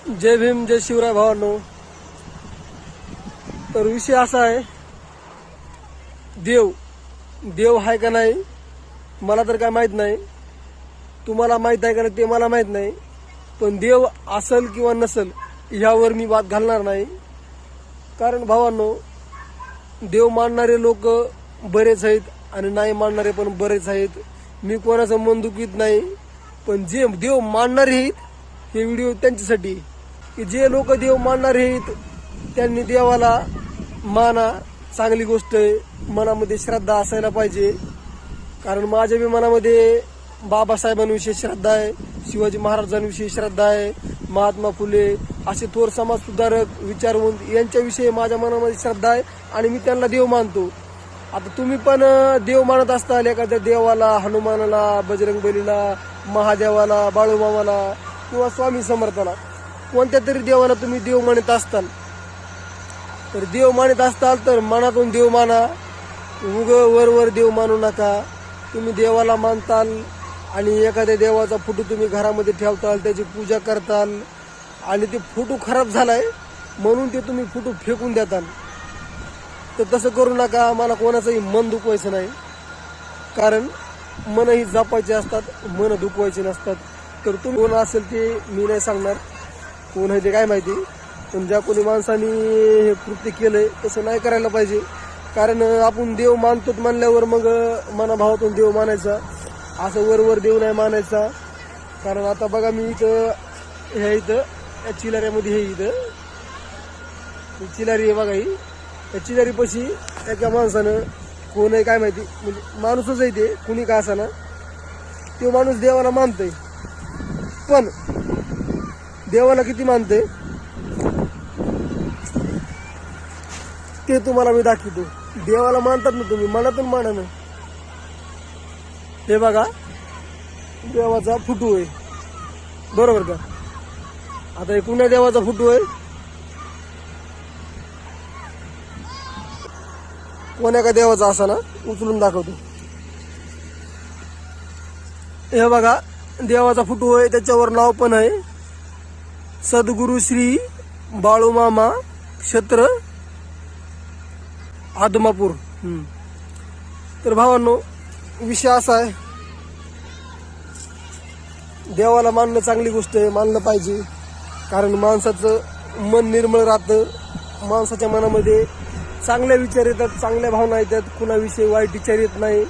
जय भीम, जय शिवराय भावांनो. तर विषय असा आहे, देव देव आहे का नाही मला तर काय माहित नाही. तुम्हाला माहित आहे का नाही ते मला माहित नाही. पण देव असेल किंवा नसेल ह्यावर मी वाद घालणार नाही. कारण भावांनो, देव मानणारे लोक बरेच आहेत आणि नाही मानणारे पण बरेच आहेत. मी कोणाचं मन दुखीत नाही. पण जे देव मानणारे आहेत हे व्हिडिओ त्यांच्यासाठी, की जे लोक देव मानणारे आहेत त्यांनी देवाला माना. चांगली गोष्ट आहे. मनामध्ये श्रद्धा असायला पाहिजे. कारण माझ्या बी मनामध्ये बाबासाहेबांविषयी श्रद्धा आहे, शिवाजी महाराजांविषयी श्रद्धा आहे, महात्मा फुले असे थोर समाज सुधारक विचारवंत यांच्याविषयी माझ्या मनामध्ये श्रद्धा आहे आणि मी त्यांना देव मानतो. आता तुम्ही पण देव मानत असताल एखाद्या देवाला, हनुमानाला, बजरंगबलीला, महादेवाला, बाळूमामाला किंवा स्वामी समर्थाला, कोणत्या तरी देवाला तुम्ही देव मानत असताल. तर देव मानत असताल तर मनातून देव माना. वर देव मानू नका. तुम्ही देवाला मानताल आणि एखाद्या देवाचा फोटो तुम्ही घरामध्ये ठेवताल, त्याची पूजा करताल आणि ते फोटो खराब झालाय म्हणून ते तुम्ही फोटो फेकून देताल. तर तसं करू नका. मला कोणाचंही मन दुखवायचं नाही. कारण मन ही जपायची असतात, मन दुखवायची नसतात. तर तुम्ही कोण असेल ते मी नाही सांगणार, कोण आहे ते काय माहिती. पण ज्या कोणी माणसाने हे कृत्य केलंय तसं नाही करायला पाहिजे. कारण आपण देव मानतो म्हणल्यावर मग मनाभावातून देव मानायचा, असं वर देव नाही मानायचा. कारण आता बघा, मी इथं या चिलाऱ्यामध्ये हे चिलारी आहे बघा. ही या चिलारीपाशी एका माणसानं, कोण आहे काय माहिती, म्हणजे माणूसच आहे ते, कुणी का असा ना, तो माणूस देवाला मानतोय. पण देवाला किती मानते ते तुम्हाला मी दाखवतो. देवाला मानतात ना तुम्ही, मनातून माना ना. हे बघा, देवाचा फोटो आहे, बरोबर का. आता हे कुण्या देवाचा फोटो आहे, कोण्या का देवाचा असा ना, उचलून दाखवतो. हे बघा, देवाचा फोटो आहे, त्याच्यावर नाव पण आहे, सद्गुरू श्री बाळूमामा क्षेत्र आदमापूर. तर भावांनो, विषय असा आहे, देवाला मानणं चांगली गोष्ट आहे, मानलं पाहिजे. कारण माणसाचं मन निर्मळ राहतं, माणसाच्या मनामध्ये चांगले विचार येतात, चांगल्या भावना येतात, कुणाविषयी वाईट विचार येत नाही.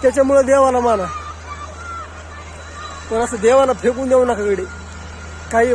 त्याच्यामुळे देवाला माना. पण असं देवाला फेकून देऊ नका कडे काही.